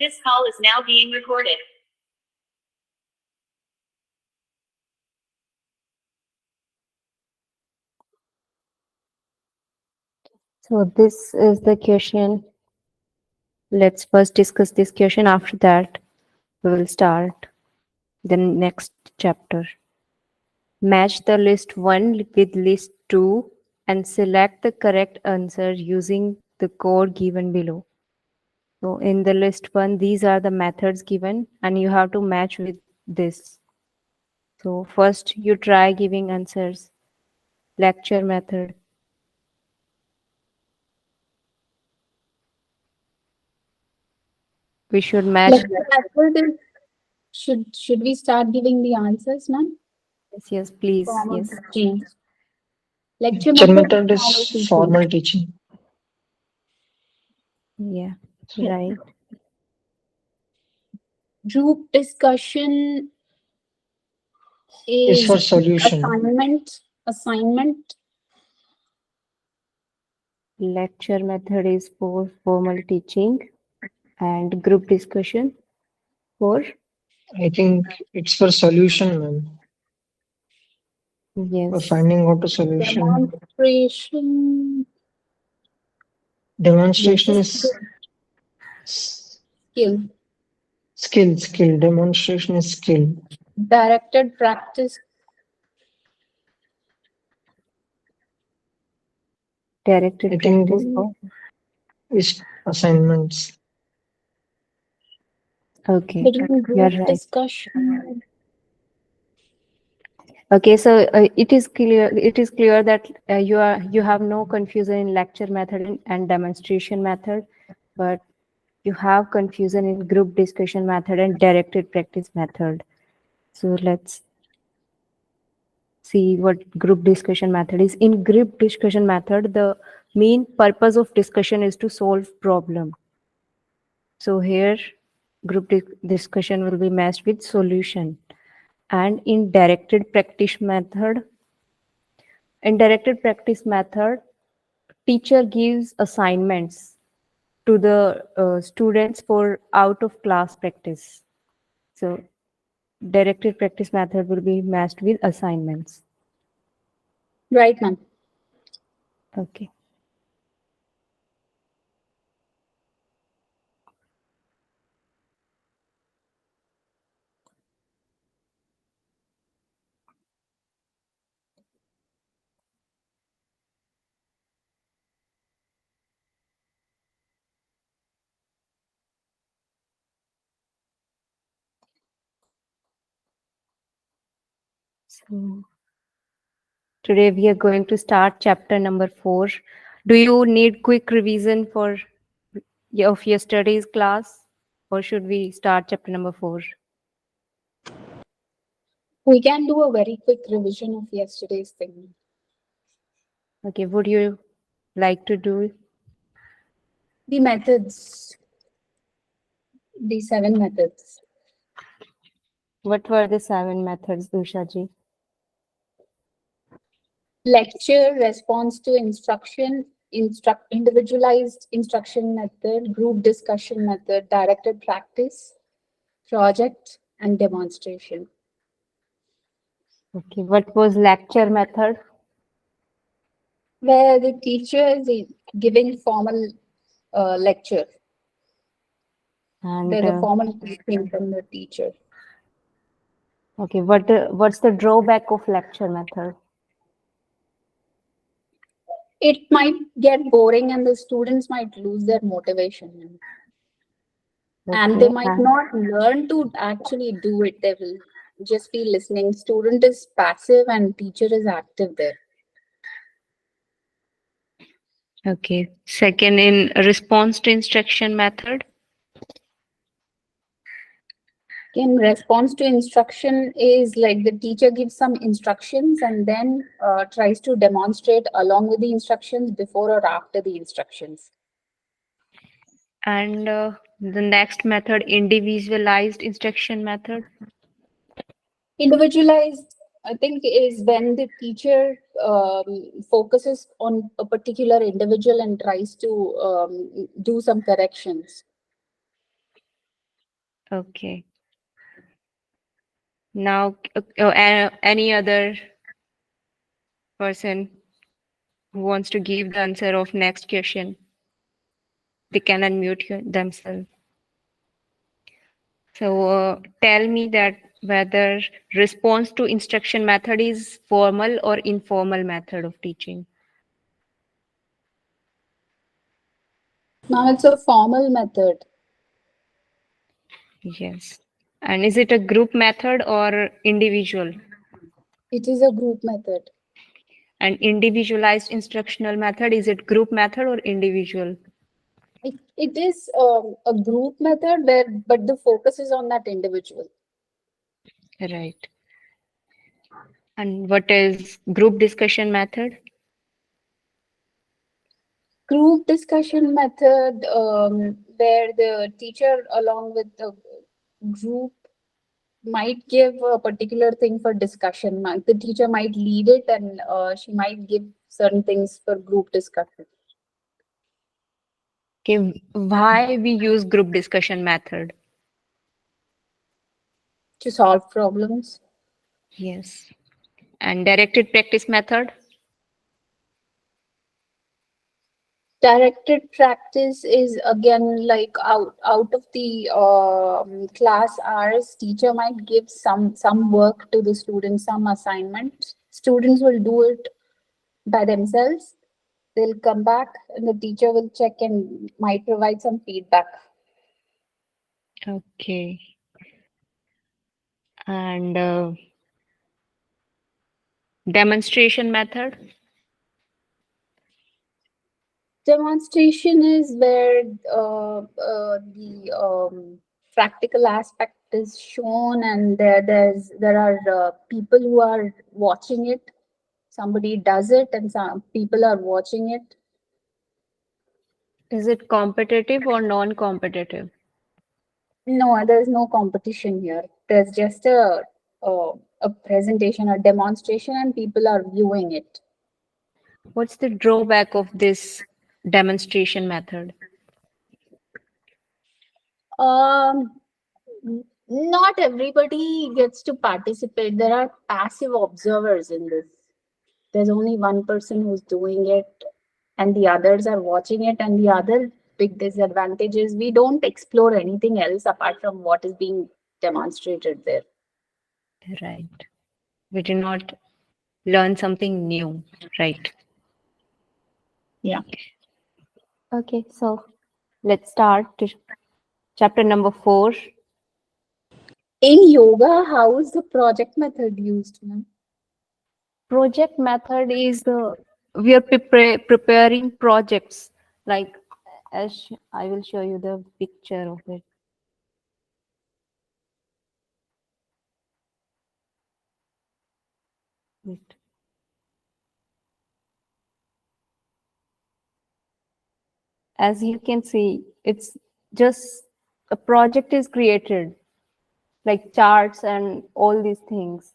This call is now being recorded. So this is the question. Let's first discuss this question. After that, we will start the next chapter. Match the list 1 with list 2 and select the correct answer using the code given below. So in the list 1, these are the methods given and you have to match with this. So first you try giving answers. Lecture method. We should match. Should we start giving the answers, ma'am? Yes, please. Yes. Change. Lecture method is formal teaching. Yeah, right. Group discussion Is is for solution. Assignment. Lecture method is for formal teaching and group discussion for? I think it's for solution, ma'am. Yes. For finding out a solution. Demonstration is Skill. Skill. Demonstration is skill. Directed practice. Directed I think practice for? is assignments. Okay, Between group you're right. discussion. Okay, so it is clear that you have no confusion in lecture method and demonstration method, but you have confusion in group discussion method and directed practice method. So let's see what group discussion method is. In group discussion method, the main purpose of discussion is to solve problem. So here group discussion will be matched with solution. And in directed practice method, teacher gives assignments to the students for out of class practice. So directed practice method will be matched with assignments. Right, ma'am. Okay. So today we are going to start chapter number 4. Do you need quick revision for of yesterday's class, or should we start chapter number 4? We can do a very quick revision of yesterday's thing. Okay, would you like to do the methods? The 7 methods. What were the 7 methods, Dusha ji? Lecture, response to instruction, individualized instruction method, group discussion method, directed practice, project, and demonstration. Okay, what was lecture method? Where the teacher is giving formal lecture. And there's a formal teaching from the teacher. Okay, what's the drawback of lecture method? It might get boring and the students might lose their motivation. Okay, and they might not learn to actually do it. They will just be listening. Student is passive and teacher is active there. Okay. Second, in response to instruction method? In response to instruction is like the teacher gives some instructions and then tries to demonstrate along with the instructions before or after the instructions. And the next method, individualized instruction method? Individualized, I think, is when the teacher focuses on a particular individual and tries to do some corrections. Okay. Now, any other person who wants to give the answer of next question, they can unmute themselves. So tell me that whether response to instruction method is formal or informal method of teaching. Now it's a formal method. Yes. And is it a group method or individual? It is a group method. And individualized instructional method, is it group method or individual? It is a group method but the focus is on that individual. Right. And what is group discussion method? Group discussion method, where the teacher along with the group might give a particular thing for discussion. The teacher might lead it and she might give certain things for group discussion. Okay, why we use group discussion method? To solve problems. Yes. And directed practice method? Directed practice is again like out of the class hours, teacher might give some work to the students, some assignment. Students will do it by themselves. They'll come back and the teacher will check and might provide some feedback. Okay. And demonstration method? Demonstration is where the practical aspect is shown and there are people who are watching it. Somebody does it and some people are watching it. Is it competitive or non-competitive? No, there's no competition here. There's just a presentation, a demonstration, and people are viewing it. What's the drawback of this demonstration method? Not everybody gets to participate. There are passive observers in this. There's only one person who's doing it, and the others are watching it. And the other big disadvantage is we don't explore anything else apart from what is being demonstrated there. Right. We do not learn something new, right? Yeah. Okay, so let's start chapter number 4. In yoga, how is the project method used, ma'am? Project method is we are preparing projects, like as I will show you the picture of it. Wait. As you can see, it's just a project is created, like charts and all these things.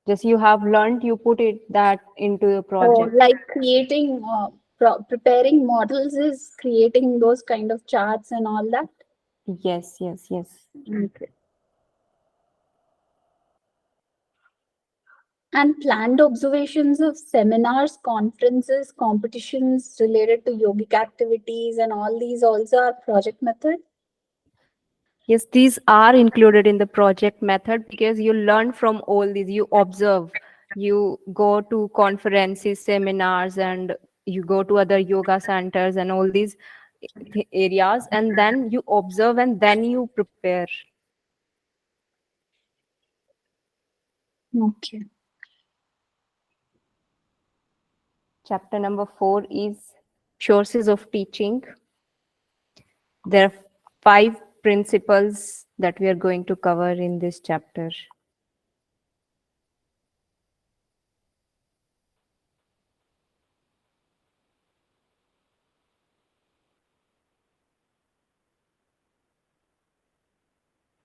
Just you have learned, you put it that into a project. Like creating, preparing models is creating those kind of charts and all that. Yes, yes, yes. Okay. And planned observations of seminars, conferences, competitions related to yogic activities and all these also are project method. Yes, these are included in the project method because you learn from all these. You observe, you go to conferences, seminars, and you go to other yoga centers and all these areas, and then you observe and then you prepare. Okay. Chapter number 4 is sources of teaching. There are 5 principles that we are going to cover in this chapter.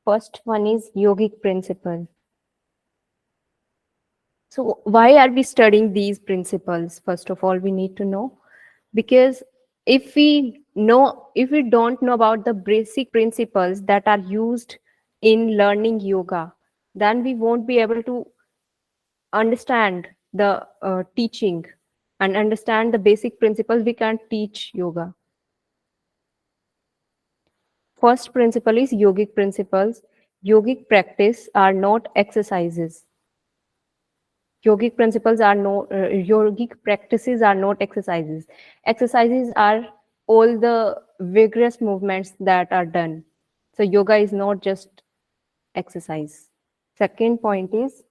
First one is yogic principle. So why are we studying these principles? First of all, we need to know, because if we don't know about the basic principles that are used in learning yoga, then we won't be able to understand the teaching and understand the basic principles. We can't teach yoga. First principle is yogic principles. Yogic practice are not exercises. Yogic principles are no yogic practices are not exercises. Exercises are all the vigorous movements that are done. So yoga is not just exercise. Second point is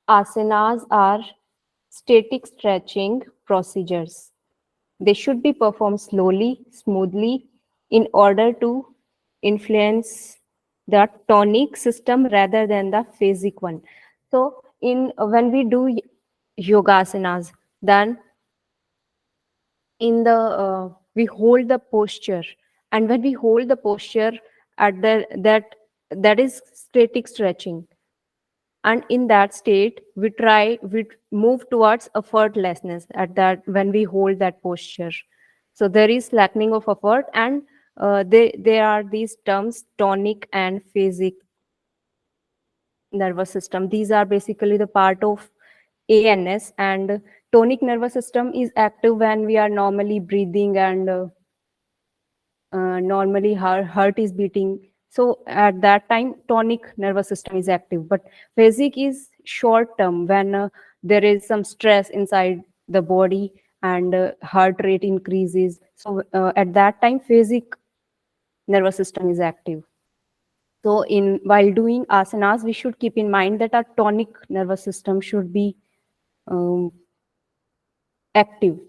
asanas are static stretching procedures. They should be performed slowly, smoothly, in order to influence the tonic system rather than the phasic one. So, in when we do yogasanas, then in the we hold the posture, and when we hold the posture at the that is static stretching, and in that state we move towards effortlessness at that when we hold that posture. So there is slackening of effort, and there are these terms tonic and phasic nervous system. These are basically the part of ans, and tonic nervous system is active when we are normally breathing, and normally heart is beating. So at that time, tonic nervous system is active. But phasic is short term when there is some stress inside the body, and heart rate increases. So at that time, phasic nervous system is active. So in while doing asanas, we should keep in mind that our tonic nervous system should be um, active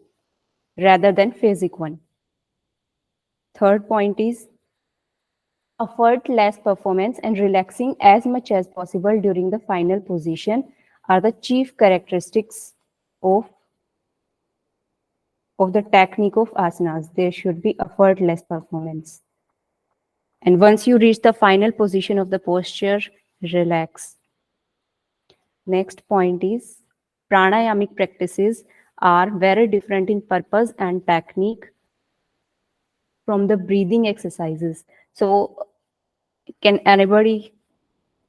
rather than phasic one. Third point is effortless performance and relaxing as much as possible during the final position are the chief characteristics of, the technique of asanas. There should be effortless performance. And once you reach the final position of the posture, relax. Next point is pranayamic practices are very different in purpose and technique from the breathing exercises. So can anybody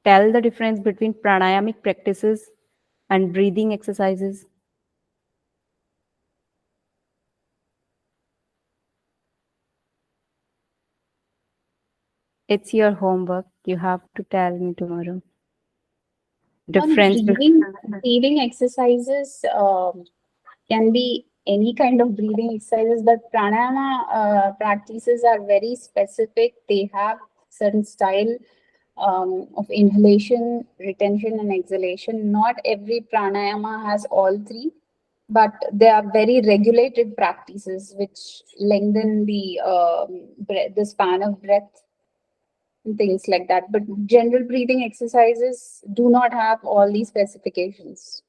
tell the difference between pranayamic practices and breathing exercises? It's your homework. You have to tell me tomorrow. Difference Breathing exercises can be any kind of breathing exercises, but pranayama practices are very specific. They have certain style of inhalation, retention, and exhalation. Not every pranayama has all three, but they are very regulated practices which lengthen the span of breath and things like that. But general breathing exercises do not have all these specifications.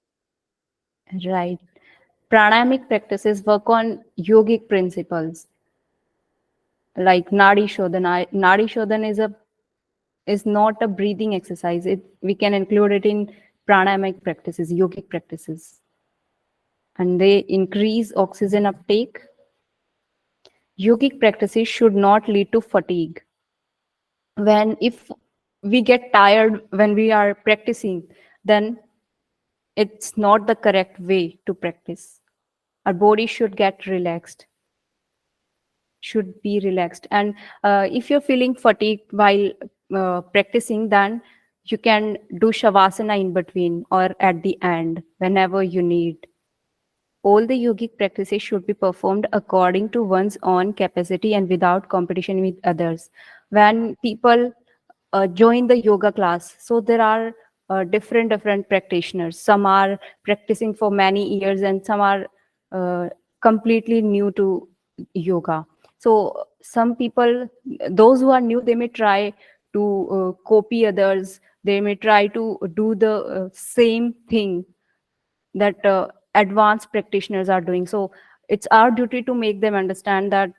Right. Pranayamic practices work on yogic principles like Nadi Shodhana. Nadi Shodhana is not a breathing exercise. We can include it in pranayamic practices, yogic practices. And they increase oxygen uptake. Yogic practices should not lead to fatigue. If we get tired when we are practicing, then it's not the correct way to practice. Our body should get relaxed, should be relaxed. And if you're feeling fatigued while practicing, then you can do shavasana in between or at the end whenever you need. All the yogic practices should be performed according to one's own capacity and without competition with others. When people join the yoga class, so there are different practitioners. Some are practicing for many years, and some are completely new to yoga. So some people, those who are new, they may try to copy others. They may try to do the same thing that advanced practitioners are doing. So it's our duty to make them understand that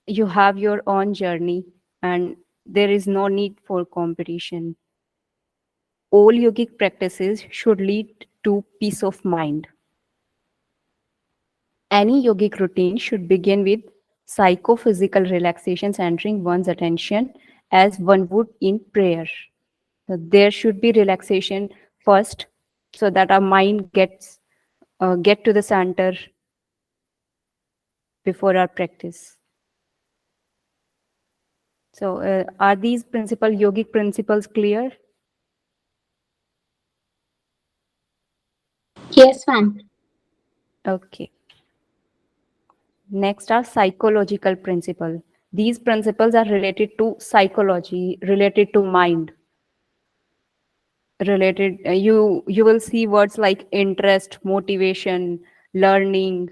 you have your own journey and there is no need for competition. All yogic practices should lead to peace of mind. Any yogic routine should begin with psychophysical relaxation, centering one's attention as one would in prayer. So there should be relaxation first, so that our mind get to the center before our practice. So are these yogic principles clear? Yes, ma'am. Okay. Next are psychological principles. These principles are related to psychology, related to mind. Related, you will see words like interest, motivation, learning.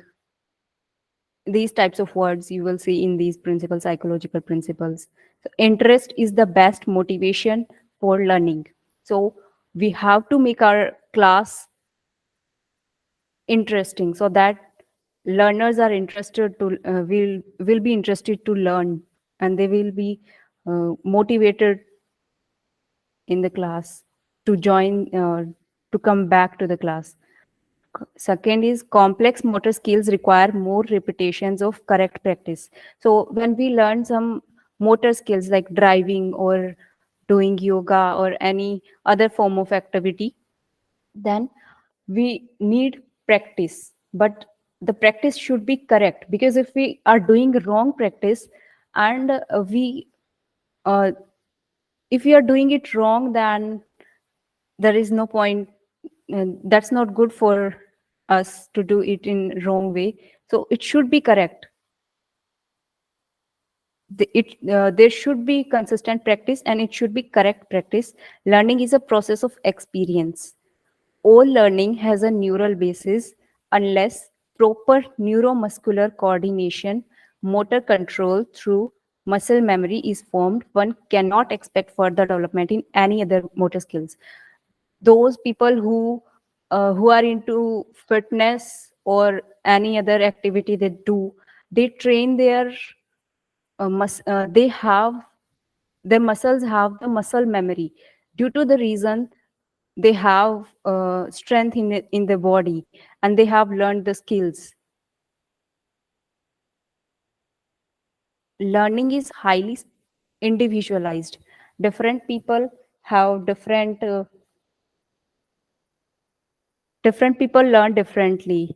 These types of words you will see in these principles, psychological principles. So interest is the best motivation for learning. So we have to make our class interesting, so that learners are interested to will be interested to learn, and they will be motivated in the class to join, to come back to the class. Second is complex motor skills require more repetitions of correct practice. So when we learn some motor skills like driving or doing yoga or any other form of activity, then we need practice. But the practice should be correct, because if we are doing wrong practice and uh, if we are doing it wrong, then there is no point. That's not good for us to do it in wrong way. So it should be correct. There should be consistent practice, and it should be correct practice. Learning is a process of experience. All learning has a neural basis. Unless proper neuromuscular coordination, motor control through muscle memory is formed, one cannot expect further development in any other motor skills. Those people who are into fitness or any other activity they do, they train their they have their muscles have the muscle memory, due to the reason they have strength in the body, and they have learned the skills. Learning is highly individualized. Different people have different people learn differently.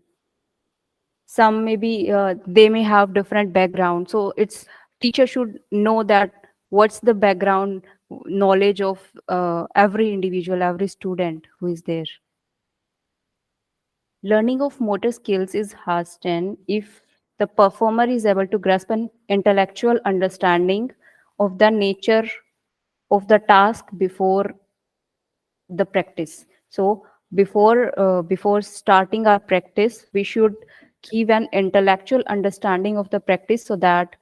Some maybe they may have different background, so it's teacher should know that what's the background knowledge of every individual, every student who is there. Learning of motor skills is hastened if the performer is able to grasp an intellectual understanding of the nature of the task before the practice. So before starting our practice, we should give an intellectual understanding of the practice, so that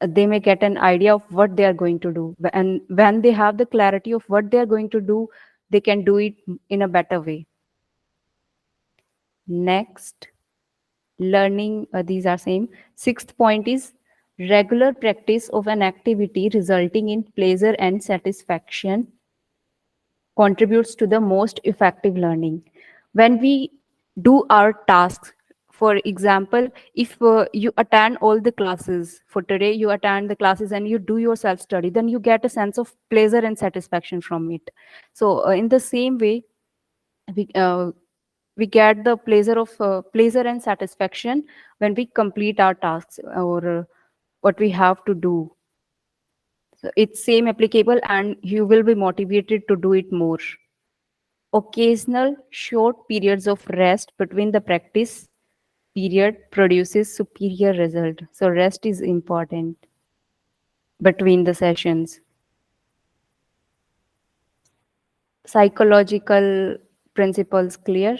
they may get an idea of what they are going to do. And when they have the clarity of what they are going to do, they can do it in a better way. Next, learning, these are same. Sixth point is regular practice of an activity resulting in pleasure and satisfaction contributes to the most effective learning. When we do our tasks, for example, if you attend all the classes for today, you attend the classes and you do your self study, then you get a sense of pleasure and satisfaction from it. So in the same way, we we get the pleasure and satisfaction when we complete our tasks, or what we have to do. So it's same applicable, and you will be motivated to do it more. Occasional short periods of rest between the practice period produces superior result. So rest is important between the sessions. Psychological principles clear?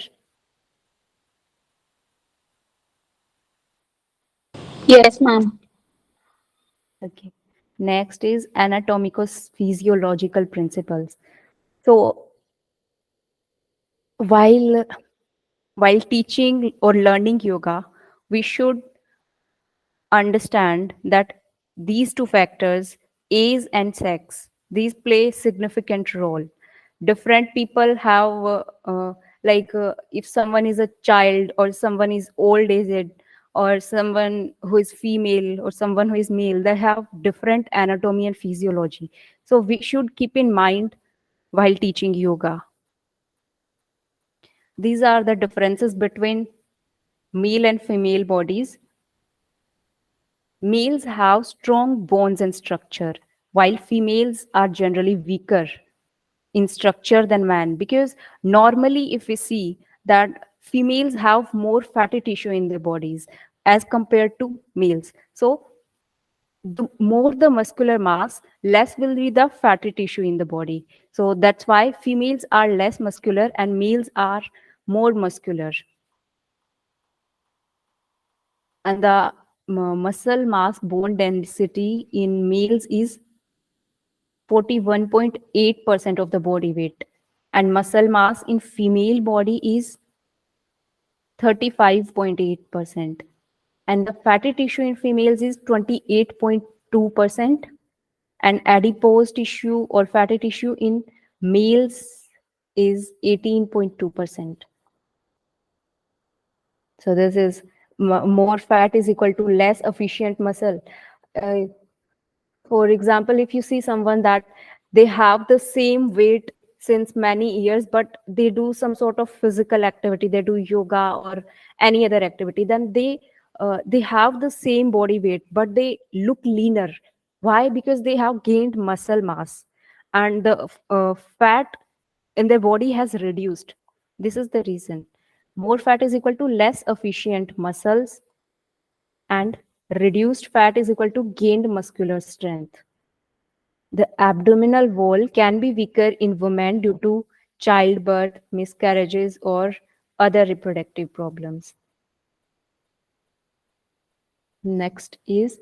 Yes, ma'am. Okay. Next is anatomical physiological principles. So while teaching or learning yoga, we should understand that these two factors, age and sex, these play significant role. Different people have if someone is a child or someone is old aged, or someone who is female or someone who is male, they have different anatomy and physiology. So we should keep in mind while teaching yoga. These are the differences between male and female bodies. Males have strong bones and structure, while females are generally weaker in structure than man, because normally if we see that females have more fatty tissue in their bodies as compared to males. So the more the muscular mass, less will be the fatty tissue in the body. So that's why females are less muscular and males are more muscular. And the muscle mass bone density in males is 41.8% of the body weight, and muscle mass in female body is 35.8%, and the fatty tissue in females is 28.2%, and adipose tissue or fatty tissue in males is 18.2%. So this is more fat is equal to less efficient muscle. Uh, For example, if you see someone that they have the same weight since many years, but they do some sort of physical activity, they do yoga or any other activity, then they have the same body weight, but they look leaner. Why? Because they have gained muscle mass, and the fat in their body has reduced. This is the reason. More fat is equal to less efficient muscles, and reduced fat is equal to gained muscular strength. The abdominal wall can be weaker in women due to childbirth, miscarriages, or other reproductive problems. Next is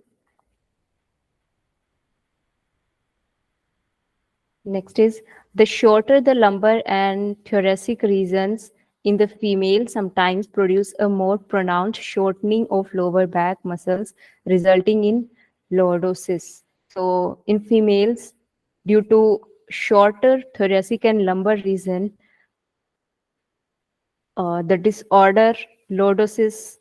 the shorter the lumbar and thoracic regions in the female sometimes produce a more pronounced shortening of lower back muscles, resulting in lordosis. So in females, due to shorter thoracic and lumbar region, the disorder lordosis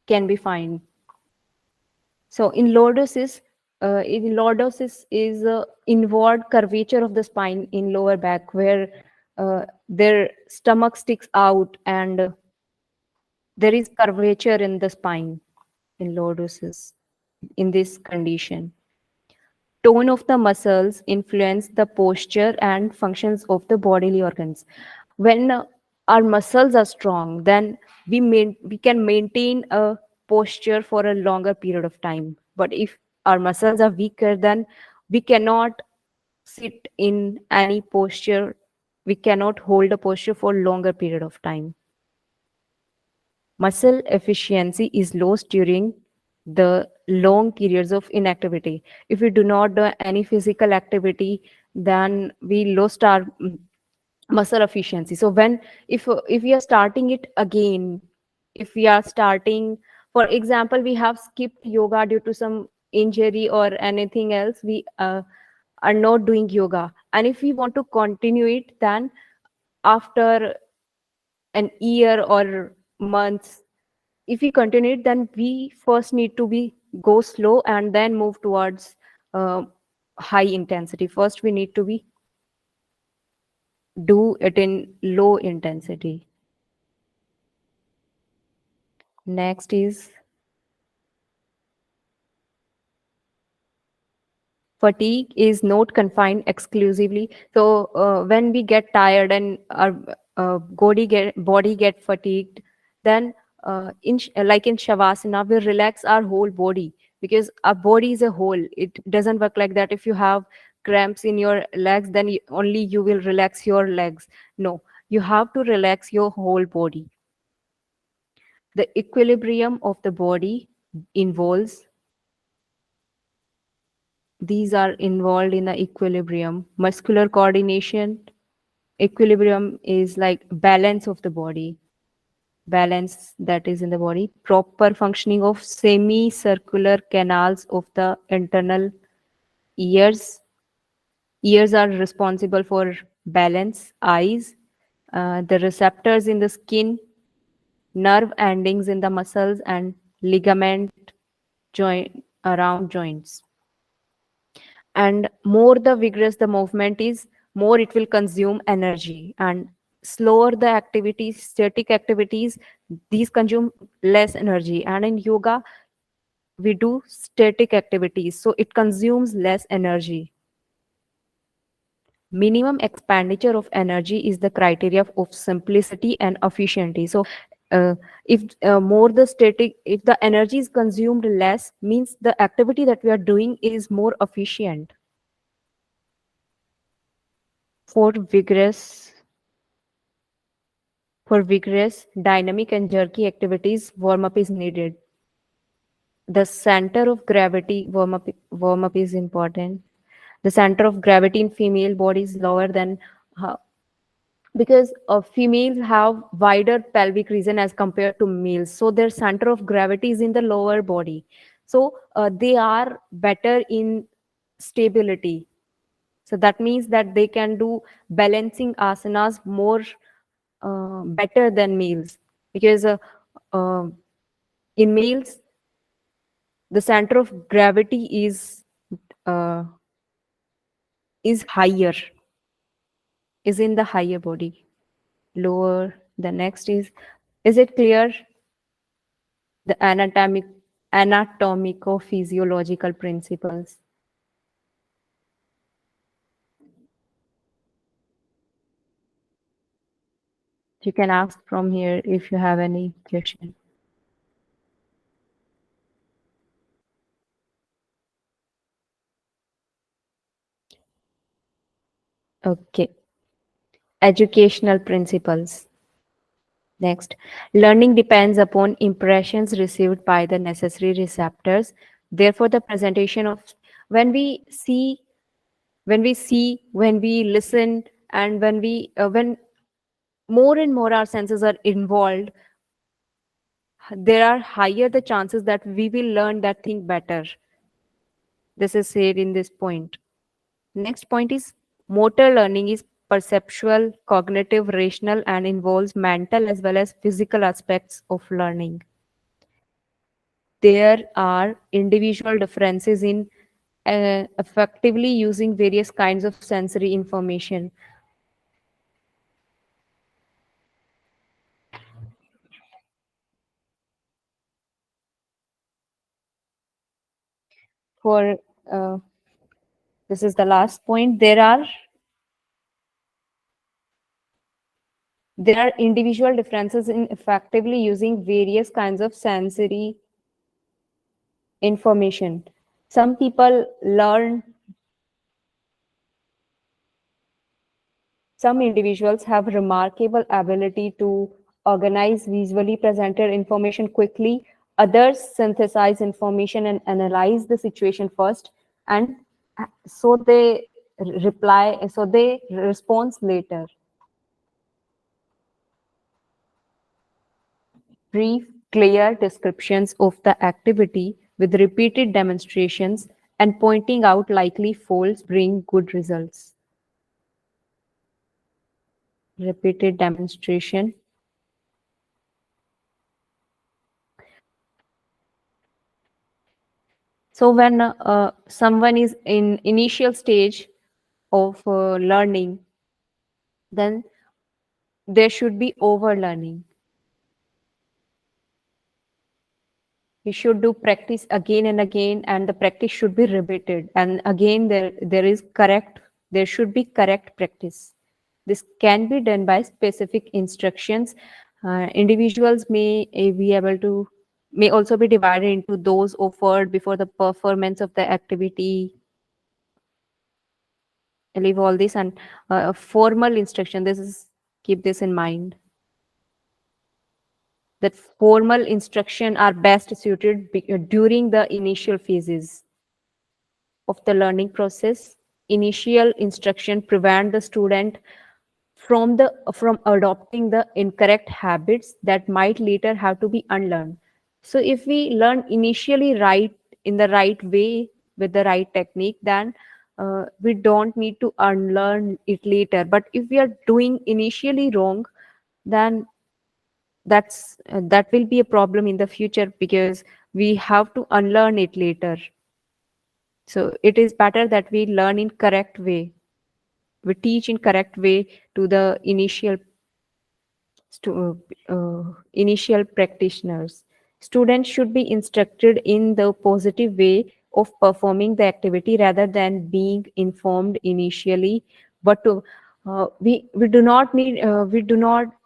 can be found. So in lordosis is inward curvature of the spine in lower back, where their stomach sticks out, and there is curvature in the spine in lordosis. In this condition, tone of the muscles influence the posture and functions of the bodily organs. When our muscles are strong, then we can maintain a posture for a longer period of time. But if our muscles are weaker, then we cannot sit in any posture. We cannot hold a posture for longer period of time. Muscle efficiency is lost during the long periods of inactivity. If we do not do any physical activity, then we lost our muscle efficiency. So when if we are starting it again, if we are starting, for example, we have skipped yoga due to some injury or anything else, we are not doing yoga, and if we want to continue it, then after an year or months, if we continue it, then we first need to be go slow and then move towards uh, high intensity. First we need to be do it in low intensity. Next is fatigue is not confined exclusively. So when we get tired and our body get fatigued, then like in shavasana, we relax our whole body, because our body is a whole. It doesn't work like that. If you have cramps in your legs, then only you will relax your legs. No, you have to relax your whole body. The equilibrium of the body involves these are involved in the equilibrium. Muscular coordination. Equilibrium is like balance of the body, balance that is in the body. Proper functioning of semicircular canals of the internal ears. Ears are responsible for balance. Eyes the receptors in the skin, nerve endings in the muscles, and ligament joint around joints. And more the vigorous the movement is, more it will consume energy, and slower the activities, static activities, these consume less energy. And in yoga we do static activities, so it consumes less energy. Minimum expenditure of energy is the criteria of simplicity and efficiency. So uh, if more the static, if the energy is consumed less, means the activity that we are doing is more efficient. For vigorous, for vigorous dynamic and jerky activities, warm up is needed. The center of gravity, warm up is important. The center of gravity in female body is lower than, because females have wider pelvic region as compared to males, so their center of gravity is in the lower body, so they are better in stability. So that means that they can do balancing asanas more better than males, because uh, in males the center of gravity uh, is higher, is in the higher body. Lower, the next is it clear? The anatomico-physiological principles. You can ask from here if you have any question. Okay. Educational principles. Next, learning depends upon impressions received by the necessary receptors. Therefore, the presentation of, when we see, when we listen, and when more and more our senses are involved, there are higher the chances that we will learn that thing better. This is said in this point. Next point is motor learning is perceptual, cognitive, rational, and involves mental as well as physical aspects of learning. There are individual differences in effectively using various kinds of sensory information. For this is the last point. There are individual differences in effectively using various kinds of sensory information. Some people learn, some individuals have remarkable ability to organize visually presented information quickly. Others synthesize information and analyze the situation first, and so they respond later. Brief, clear descriptions of the activity with repeated demonstrations and pointing out likely faults bring good results. Repeated demonstration. So when someone is in initial stage of learning, then there should be overlearning. We should do practice again and again, and the practice should be repeated. And again, there should be correct practice. This can be done by specific instructions. Individuals may also be divided into those offered before the performance of the activity. I leave all this, and formal instruction. Keep this in mind, that formal instruction are best suited during the initial phases of the learning process. Initial instruction prevent the student from adopting the incorrect habits that might later have to be unlearned. So if we learn initially right, in the right way, with the right technique, then we don't need to unlearn it later. But if we are doing initially wrong, then that will be a problem in the future, because we have to unlearn it later. So it is better that we learn in correct way. We teach in correct way to the initial practitioners. Students should be instructed in the positive way of performing the activity rather than being informed initially. But to, we do not need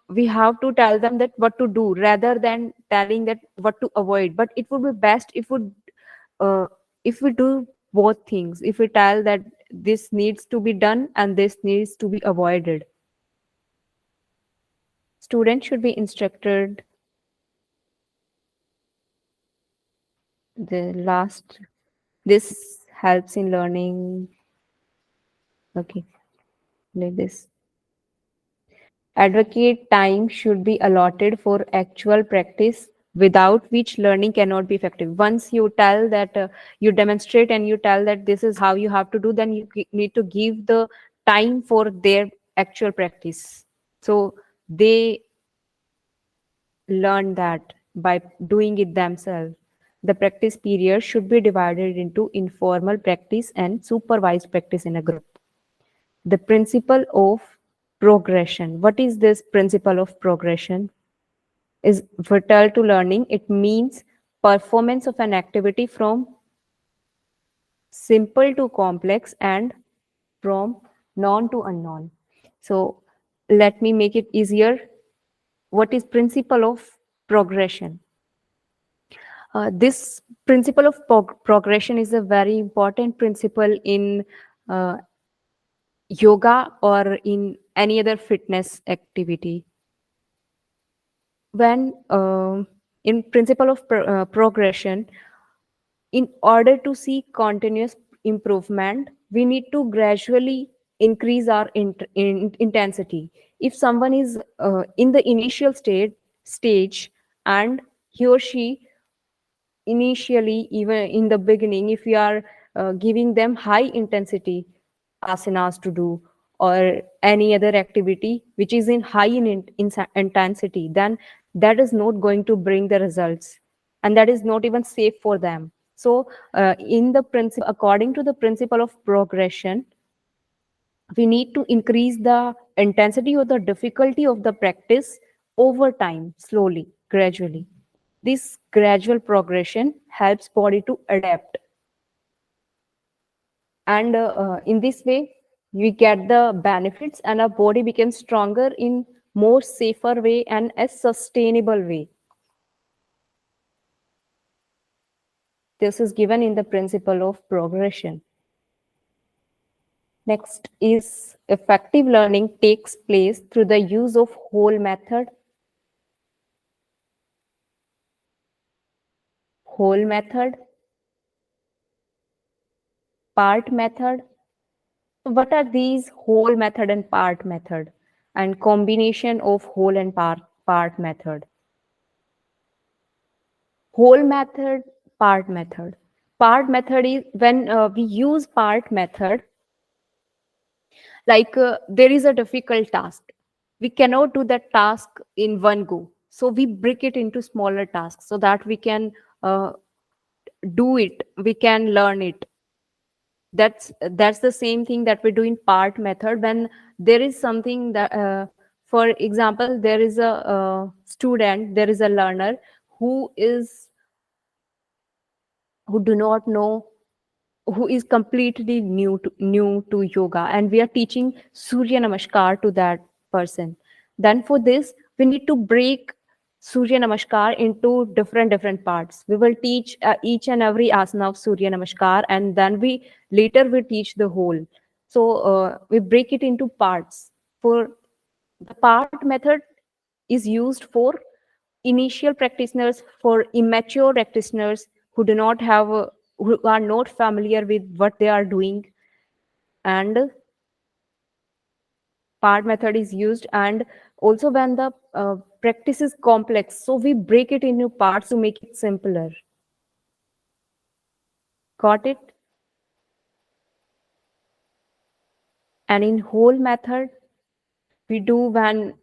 we have to tell them that what to do rather than telling that what to avoid. But it would be best uh, if we do both things. If we tell that this needs to be done and this needs to be avoided. Students should be instructed. The last, this helps in learning. Okay, like this. Advocate time should be allotted for actual practice, without which learning cannot be effective. Once you tell that you demonstrate and you tell that this is how you have to do, then you need to give the time for their actual practice. So they learn that by doing it themselves. The practice period should be divided into informal practice and supervised practice in a group. The principle of progression. What is this principle of progression? Is vital to learning. It means performance of an activity from simple to complex and from known to unknown. So let me make it easier. What is principle of progression? This principle of progression is a very important principle in uh, yoga or in any other fitness activity. When in principle of progression, in order to see continuous improvement, we need to gradually increase our intensity. If someone is in the initial stage and he or she initially, even in the beginning, if we are giving them high intensity asanas to do or any other activity which is in high intensity, then that is not going to bring the results, and that is not even safe for them. So in the principle, according to the principle of progression, we need to increase the intensity or the difficulty of the practice over time, slowly, gradually. This gradual progression helps body to adapt. And in this way, we get the benefits and our body becomes stronger in more safer way and a sustainable way. This is given in the principle of progression. Next is effective learning takes place through the use of whole method. Whole method, part method. What are these whole method and part method, and combination of whole and part method? Whole method, part method. Part method is when we use part method, like there is a difficult task. We cannot do that task in one go. So we break it into smaller tasks so that we can do it, we can learn it. That's the same thing that we do in part method. When there is something that for example, there is a student, there is a learner who do not know, who is completely new to yoga, and we are teaching surya namaskar to that person. Then for this we need to break surya namaskar into different parts. We will teach each and every asana of surya namaskar, and then we later we teach the whole. So we break it into parts. For the part method is used for initial practitioners, for immature practitioners who do not have who are not familiar with what they are doing. And part method is used, and also when the practice is complex, so we break it into parts to make it simpler. Got it? And in whole method, we do when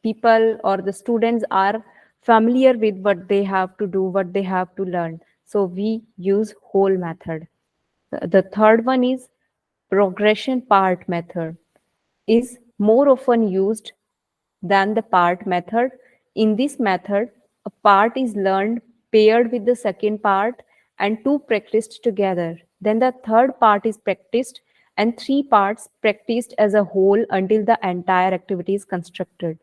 people or the students are familiar with what they have to do, what they have to learn. So we use whole method. The third one is progression part method is more often used than the part method. In this method, a part is learned paired with the second part and two practiced together. Then the third part is practiced and three parts practiced as a whole until the entire activity is constructed.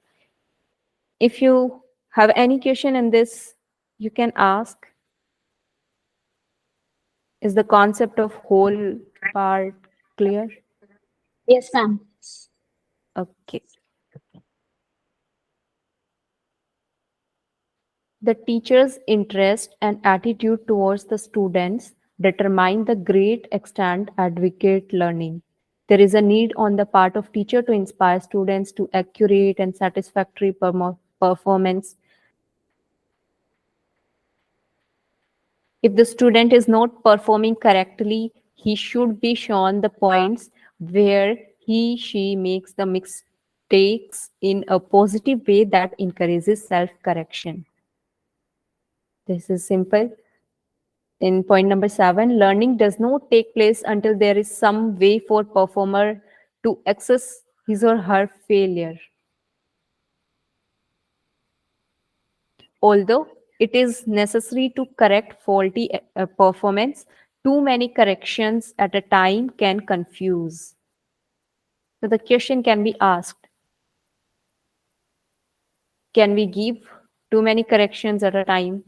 If you have any question in this, you can ask. Is the concept of whole part clear? Yes, ma'am. Okay. The teacher's interest and attitude towards the students determine the great extent advocate learning. There is a need on the part of teacher to inspire students to accurate and satisfactory performance. If the student is not performing correctly, he should be shown the points where she makes the mistakes in a positive way that encourages self-correction. This is simple. In point number 7, learning does not take place until there is some way for performer to access his or her failure. Although it is necessary to correct faulty performance, too many corrections at a time can confuse. So the question can be asked, can we give too many corrections at a time?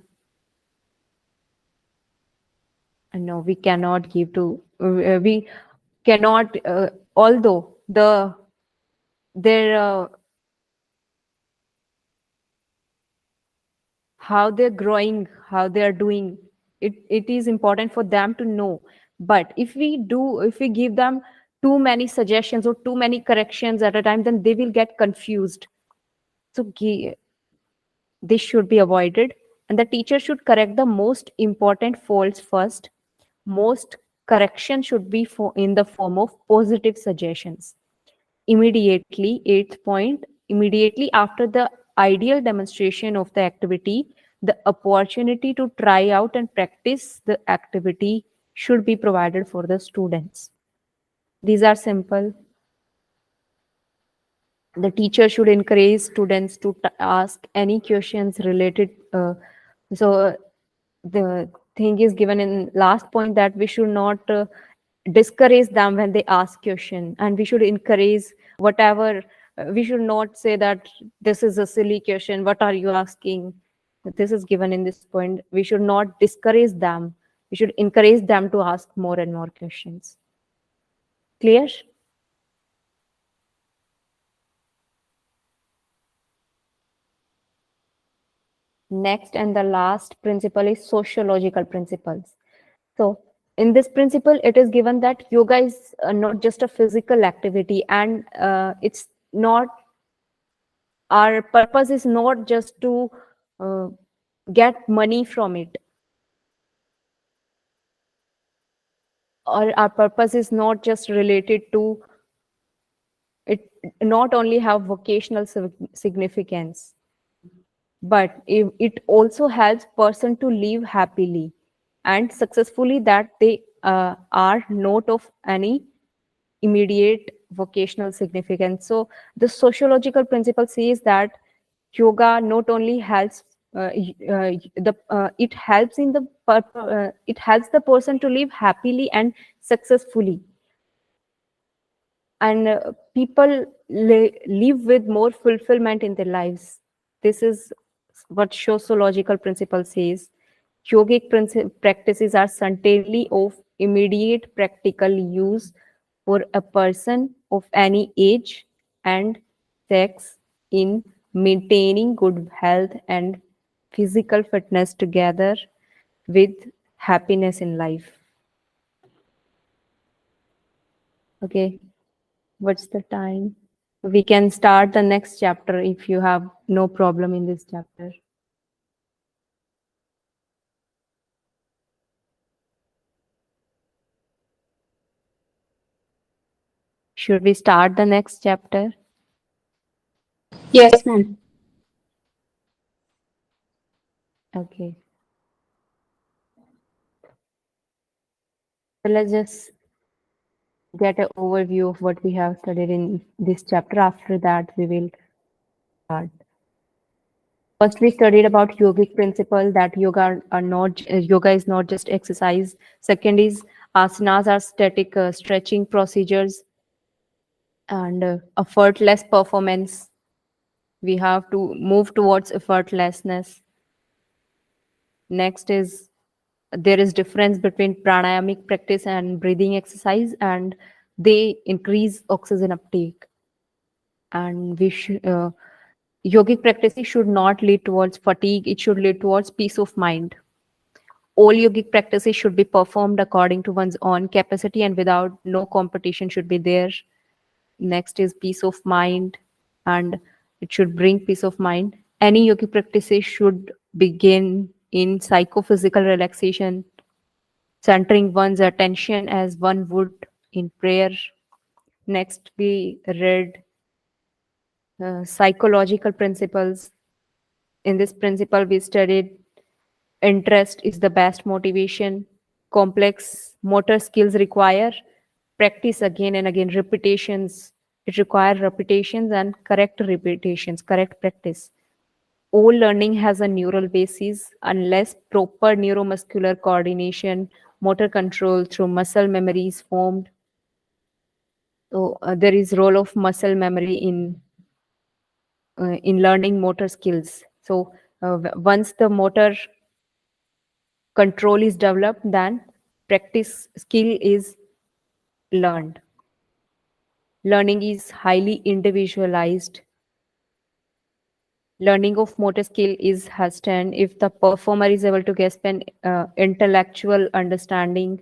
No, we cannot give to, we cannot, although their how they're growing, how they're doing, it is important for them to know. But if we give them too many suggestions or too many corrections at a time, then they will get confused. So this should be avoided, and the teacher should correct the most important faults first. Most correction should be in the form of positive suggestions. Immediately, eighth point, immediately after the ideal demonstration of the activity, the opportunity to try out and practice the activity should be provided for the students. These are simple. The teacher should encourage students to ask any questions related. So the thing is given in last point that we should not discourage them when they ask question, and we should encourage whatever. We should not say that this is a silly question, what are you asking. This is given in this point. We should not discourage them. We should encourage them to ask more and more questions. Clear? Next and the last principle is sociological principles. So in this principle, it is given that yoga is not just a physical activity, and it's not, our purpose is not just to uh, get money from it, or our purpose is not just related to it, not only have vocational significance, but it also helps person to live happily and successfully, that they are not of any immediate vocational significance. So the sociological principle says that yoga not only helps it helps in the it helps the person to live happily and successfully, and people live with more fulfillment in their lives. This is what sociological principle says. Yogic practices are certainly of immediate practical use for a person of any age and sex in maintaining good health and physical fitness together with happiness in life. Okay, what's the time? We can start the next chapter if you have no problem in this chapter. Should we start the next chapter? Yes, ma'am. Okay. So let's just get an overview of what we have studied in this chapter. After that, we will start. First, we studied about yogic principle that yoga is not just exercise. Second is asanas are static stretching procedures and effortless performance. We have to move towards effortlessness. Next is there is difference between pranayamic practice and breathing exercise, and they increase oxygen uptake. And we should yogic practices should not lead towards fatigue, it should lead towards peace of mind. All yogic practices should be performed according to one's own capacity and without no competition should be there. Next is peace of mind, and it should bring peace of mind. Any yogic practices should begin in psychophysical relaxation, centering one's attention as one would in prayer. Next, we read psychological principles. In this principle, we studied interest is the best motivation. Complex motor skills require practice again and again, repetitions. It requires repetitions and correct repetitions, correct practice. All learning has a neural basis unless proper neuromuscular coordination, motor control through muscle memory is formed. So there is role of muscle memory in learning motor skills. So once the motor control is developed, then practice skill is learned. Learning is highly individualized. Learning of motor skill is hastened if the performer is able to grasp an intellectual understanding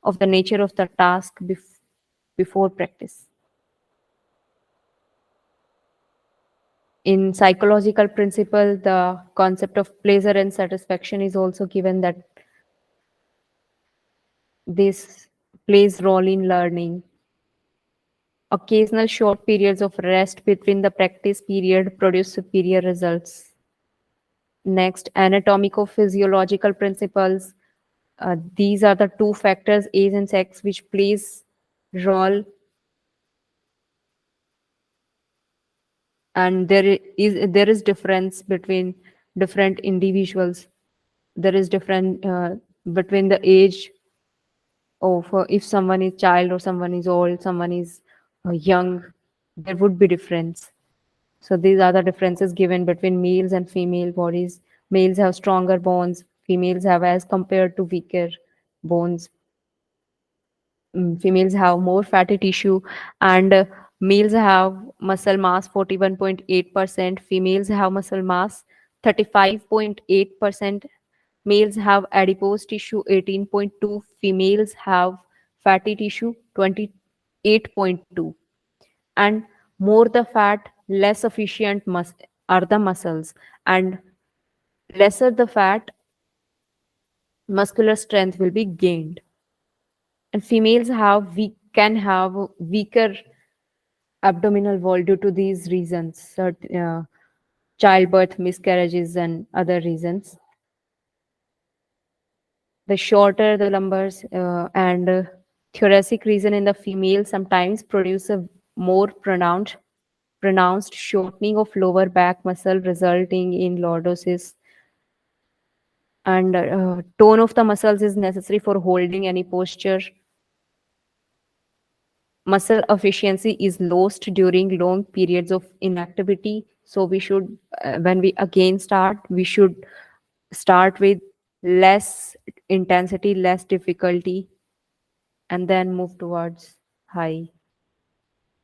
of the nature of the task before practice. In psychological principle, the concept of pleasure and satisfaction is also given, that this plays role in learning. Occasional short periods of rest between the practice period produce superior results. Next, anatomico-physiological principles. These are the two factors, age and sex, which plays role. And there is difference between different individuals. There is different between the age of if someone is child or someone is old, someone is young, there would be difference. So these are the differences given between males and female bodies. Males have stronger bones, females have as compared to weaker bones. Females have more fatty tissue, and males have muscle mass 41.8%, females have muscle mass 35.8%, males have adipose tissue 18.2, females have fatty tissue 28.2. And more the fat, less efficient are the muscles, and lesser the fat, muscular strength will be gained. And females can have weaker abdominal wall due to these reasons, childbirth, miscarriages, and other reasons. The shorter the lumbars and thoracic region in the female sometimes produce a more pronounced shortening of lower back muscle, resulting in lordosis. And tone of the muscles is necessary for holding any posture. Muscle efficiency is lost during long periods of inactivity. So we should, when we again start, we should start with less intensity, less difficulty, and then move towards high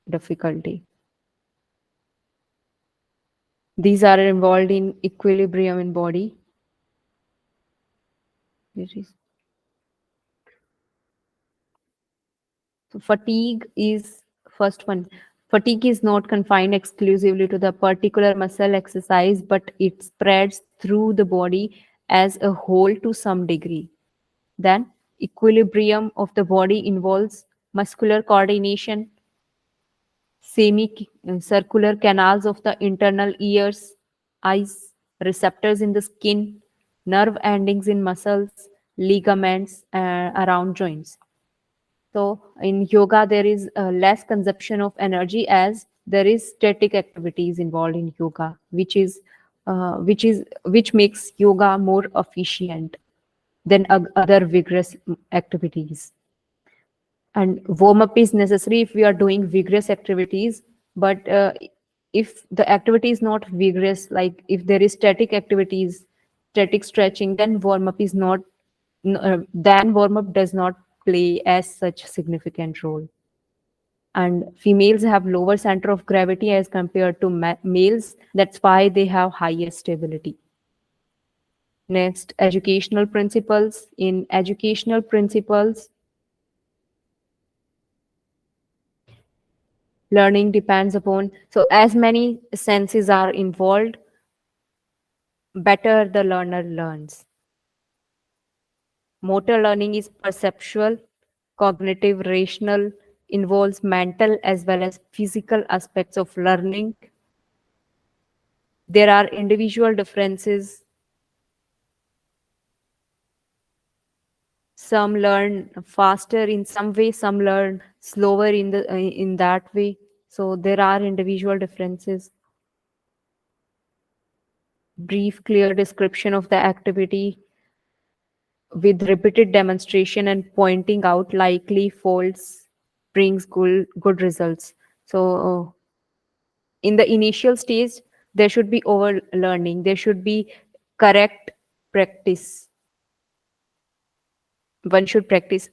difficulty. These are involved in equilibrium in body. So fatigue is first one. Fatigue is not confined exclusively to the particular muscle exercise, but it spreads through the body as a whole to some degree. Then equilibrium of the body involves muscular coordination, semicircular canals of the internal ears, eyes, receptors in the skin, nerve endings in muscles, ligaments around joints. So in yoga, there is less consumption of energy as there is static activities involved in yoga, which makes yoga more efficient than other vigorous activities. And warm up is necessary if we are doing vigorous activities, but if the activity is not vigorous, like if there is static activities, static stretching, then warm up is not then warm up does not play as such significant role. And females have lower center of gravity as compared to males. That's why they have higher stability. Next, educational principles. In educational principles, learning depends upon, so as many senses are involved, better the learner learns. Motor learning is perceptual, cognitive, rational, involves mental as well as physical aspects of learning. There are individual differences. Some learn faster in some way, some learn slower in that way. So there are individual differences. Brief, clear description of the activity with repeated demonstration and pointing out likely faults brings good results. So in the initial stage, there should be over learning. There should be correct practice. One should practice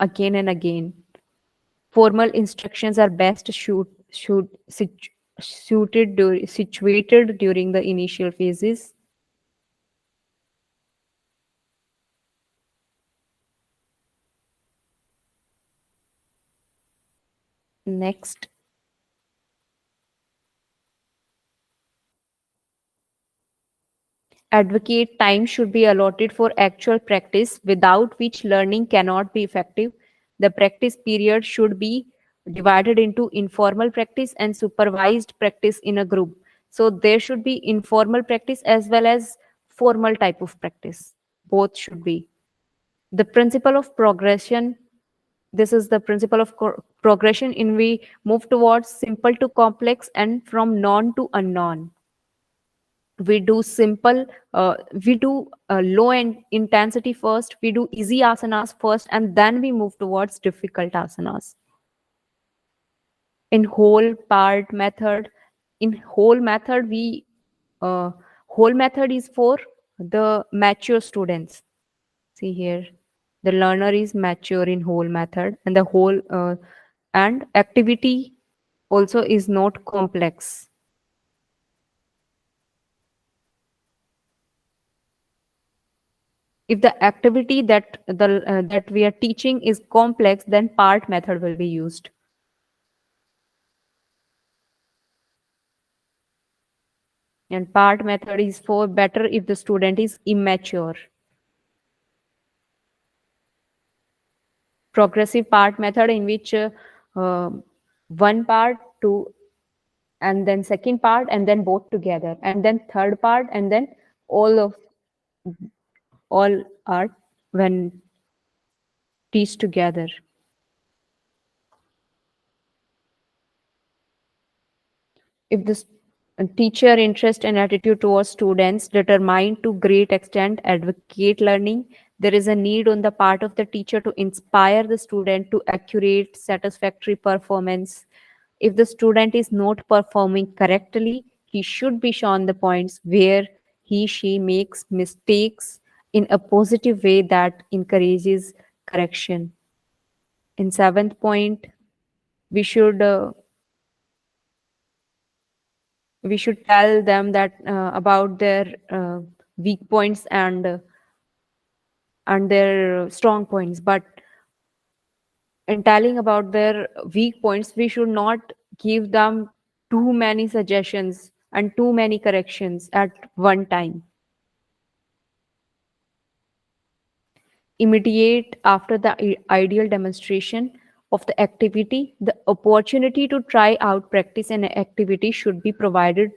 again and again. Formal instructions are best situated during the initial phases. Next, advocate time should be allotted for actual practice, without which learning cannot be effective. The practice period should be divided into informal practice and supervised practice in a group. So there should be informal practice as well as formal type of practice. Both should be. The principle of progression. This is the principle of progression in we move towards simple to complex and from known to unknown. We do simple, we do low intensity first, we do easy asanas first, and then we move towards difficult asanas. In whole part method, in whole method, whole method is for the mature students. See here, the learner is mature in whole method, and the whole and activity also is not complex. If the activity that we are teaching is complex, then part method will be used. And part method is for better if the student is immature. Progressive part method, in which one part, two, and then second part, and then both together, and then third part, and then all are when teach together. If the teacher interest and attitude towards students determine to great extent advocate learning, there is a need on the part of the teacher to inspire the student to accurate, satisfactory performance. If the student is not performing correctly, he should be shown the points where she makes mistakes in a positive way that encourages correction. In seventh point, we should tell them that about their weak points and their strong points. But in telling about their weak points, we should not give them too many suggestions and too many corrections at one time. Immediate after the ideal demonstration, of the activity, the opportunity to try out practice and activity should be provided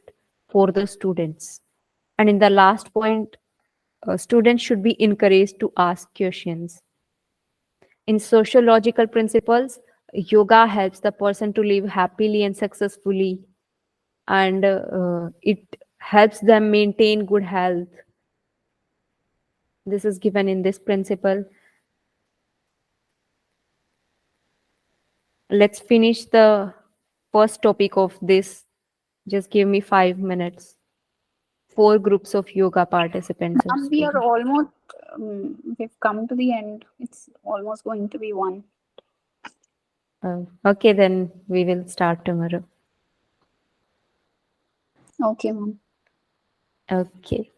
for the students. And in the last point, students should be encouraged to ask questions. In sociological principles, yoga helps the person to live happily and successfully, and it helps them maintain good health. This is given in this principle. Let's finish the first topic of this. Just give me 5 minutes. 4 groups of yoga participants. Ma'am, we are almost, we've come to the end. It's almost going to be 1. Okay, then we will start tomorrow. Okay, ma'am. Okay.